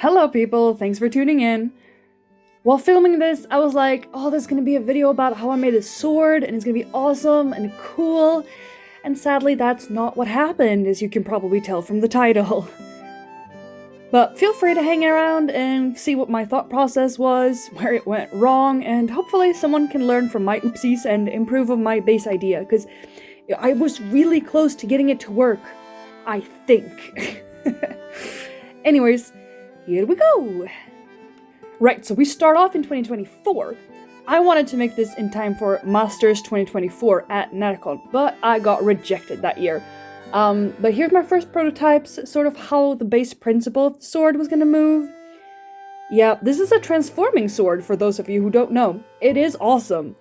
Hello people, thanks for tuning in. While filming this, I was like, oh, there's gonna be a video about how I made a sword and it's gonna be awesome and cool. And sadly, that's not what happened, as you can probably tell from the title. But feel free to hang around and see what my thought process was, where it went wrong, and hopefully someone can learn from my oopsies and improve on my base idea, because I was really close to getting it to work. I think. Anyways, here we go! Right, so we start off in 2024. I wanted to make this in time for Masters 2024 at Netcon, but I got rejected that year. But here's my first prototypes, sort of how the base principle of the sword was gonna move. Yeah, this is a transforming sword, for those of you who don't know. It is awesome.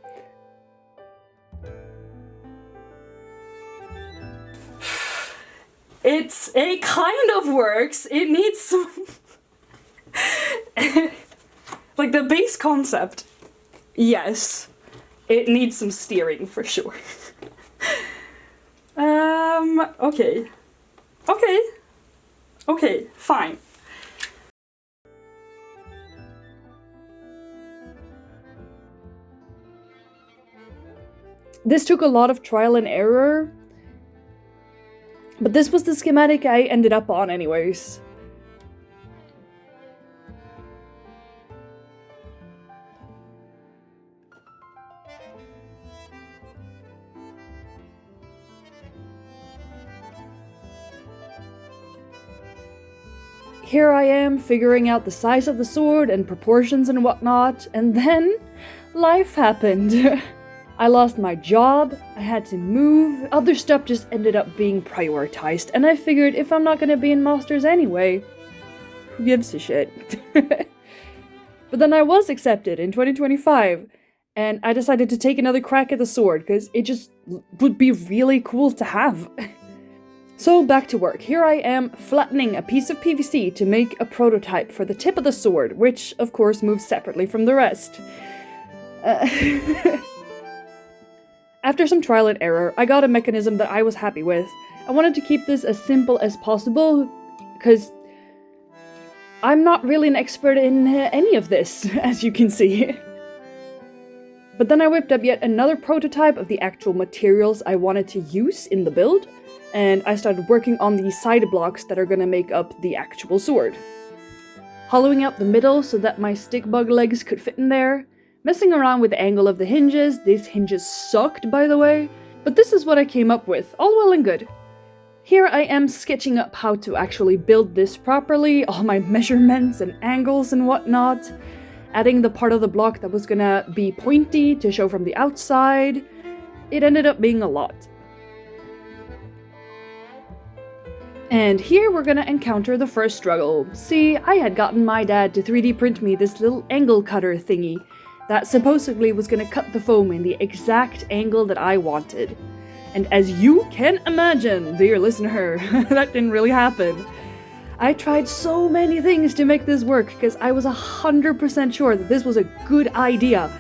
It kind of works. It needs some... like, the base concept, yes. It needs some steering, for sure. Okay. Okay, fine. This took a lot of trial and error, but this was the schematic I ended up on anyways. Here I am, figuring out the size of the sword and proportions and whatnot, and then life happened. I lost my job, I had to move, other stuff just ended up being prioritized, and I figured if I'm not gonna be in Masters anyway, who gives a shit? But then I was accepted in 2025, and I decided to take another crack at the sword, because it just would be really cool to have. So back to work. Here I am flattening a piece of PVC to make a prototype for the tip of the sword, which of course moves separately from the rest. After some trial and error, I got a mechanism that I was happy with. I wanted to keep this as simple as possible, because I'm not really an expert in any of this, as you can see. But then I whipped up yet another prototype of the actual materials I wanted to use in the build, and I started working on the side blocks that are gonna make up the actual sword. Hollowing out the middle so that my stick bug legs could fit in there, messing around with the angle of the hinges. These hinges sucked, by the way, but this is what I came up with, all well and good. Here I am sketching up how to actually build this properly, all my measurements and angles and whatnot, adding the part of the block that was gonna be pointy to show from the outside. It ended up being a lot. And here we're gonna encounter the first struggle. See, I had gotten my dad to 3D print me this little angle cutter thingy that supposedly was gonna cut the foam in the exact angle that I wanted. And as you can imagine, dear listener, that didn't really happen. I tried so many things to make this work because I was 100% sure that this was a good idea.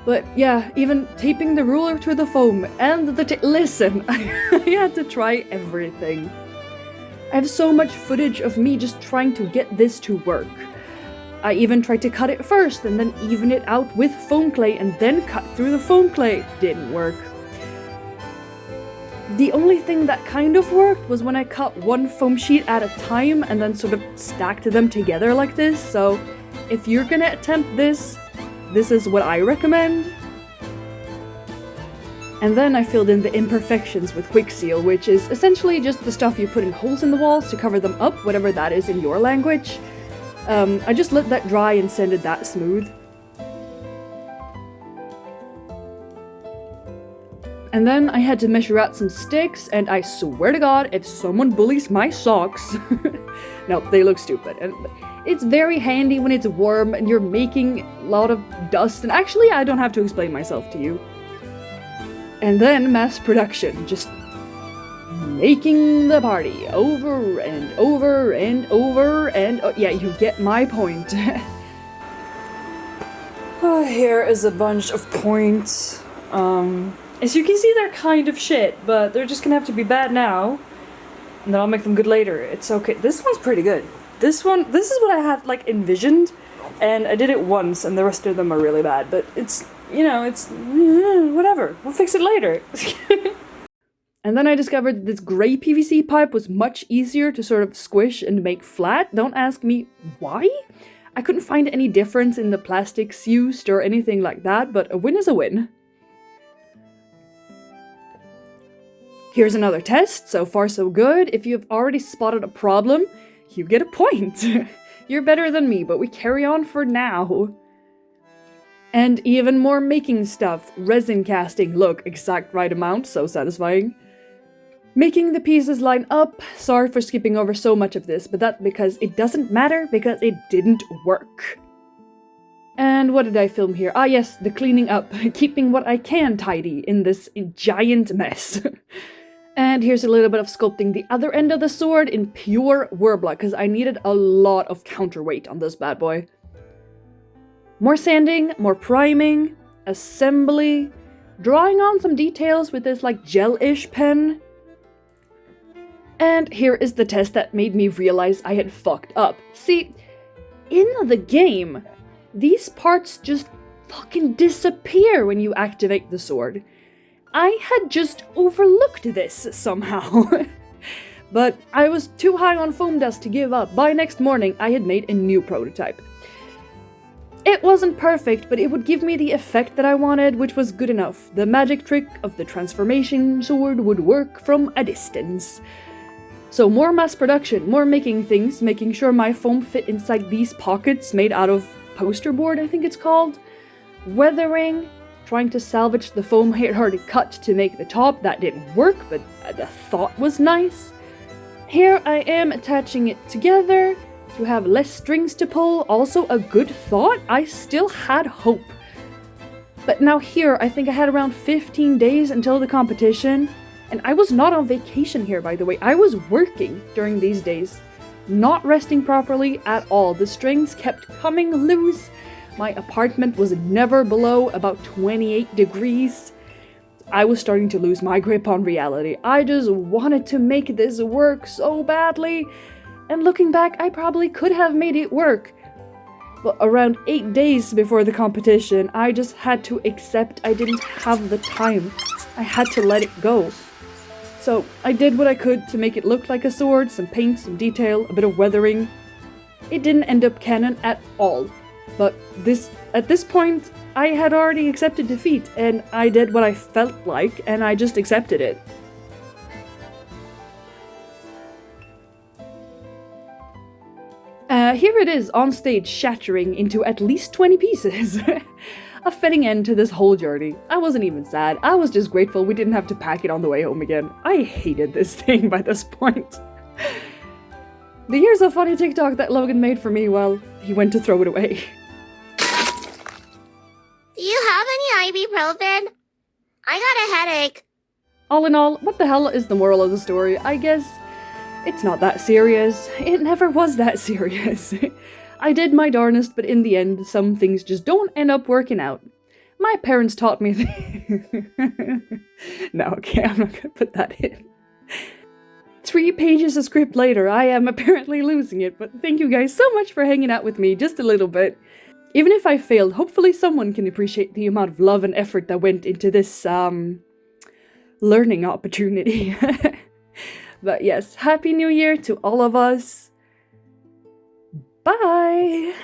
But yeah, even taping the ruler to the foam and listen, I had to try everything. I have so much footage of me just trying to get this to work. I even tried to cut it first and then even it out with foam clay and then cut through the foam clay. Didn't work. The only thing that kind of worked was when I cut one foam sheet at a time and then sort of stacked them together like this. So if you're gonna attempt this, this is what I recommend. And then I filled in the imperfections with quick seal, which is essentially just the stuff you put in holes in the walls to cover them up, whatever that is in your language. I just let that dry and sanded that smooth. And then I had to measure out some sticks, and I swear to God, if someone bullies my socks... No, they look stupid. And it's very handy when it's warm and you're making a lot of dust, and actually I don't have to explain myself to you. And then mass production, just making the party over and over and over and... Oh, yeah, you get my point. Here is a bunch of points. As you can see, they're kind of shit, but they're just gonna have to be bad now. And then I'll make them good later. It's okay. This one's pretty good. this is what I had, like, envisioned, and I did it once, and the rest of them are really bad, but it's, you know, it's, whatever, we'll fix it later. And then I discovered that this grey PVC pipe was much easier to sort of squish and make flat. Don't ask me why. I couldn't find any difference in the plastics used or anything like that, but a win is a win. Here's another test. So far so good. If you've already spotted a problem, you get a point. You're better than me, but we carry on for now. And even more making stuff. Resin casting. Look, exact right amount. So satisfying. Making the pieces line up. Sorry for skipping over so much of this, but that's because it doesn't matter, because it didn't work. And what did I film here? Ah yes, the cleaning up. Keeping what I can tidy in this giant mess. And here's a little bit of sculpting the other end of the sword in pure Wurbla, because I needed a lot of counterweight on this bad boy. More sanding, more priming, assembly, drawing on some details with this like gel-ish pen. And here is the test that made me realize I had fucked up. See, in the game, these parts just fucking disappear when you activate the sword. I had just overlooked this somehow. But I was too high on foam dust to give up. By next morning, I had made a new prototype. It wasn't perfect, but it would give me the effect that I wanted, which was good enough. The magic trick of the transformation sword would work from a distance. So more mass production, more making things, making sure my foam fit inside these pockets made out of poster board, I think it's called. Weathering, trying to salvage the foam I had already cut to make the top. That didn't work, but the thought was nice. Here I am attaching it together to have less strings to pull. Also a good thought. I still had hope. But now here, I think I had around 15 days until the competition. And I was not on vacation here, by the way. I was working during these days. Not resting properly at all. The strings kept coming loose. My apartment was never below about 28 degrees. I was starting to lose my grip on reality. I just wanted to make this work so badly. And looking back, I probably could have made it work. But around 8 days before the competition, I just had to accept I didn't have the time. I had to let it go. So I did what I could to make it look like a sword, some paint, some detail, a bit of weathering. It didn't end up canon at all. But at this point, I had already accepted defeat, and I did what I felt like, and I just accepted it. Here it is on stage, shattering into at least 20 pieces. A fitting end to this whole journey. I wasn't even sad. I was just grateful we didn't have to pack it on the way home again. I hated this thing by this point. The years of funny TikTok that Logan made for me, well, he went to throw it away. Do you have any ibuprofen? I got a headache. All in all, what the hell is the moral of the story? I guess it's not that serious. It never was that serious. I did my darnest, but in the end, some things just don't end up working out. My parents taught me No, okay, I'm not gonna put that in. 3 pages of script later, I am apparently losing it, but thank you guys so much for hanging out with me just a little bit. Even if I failed, hopefully someone can appreciate the amount of love and effort that went into this, learning opportunity. But yes, Happy New Year to all of us. Bye!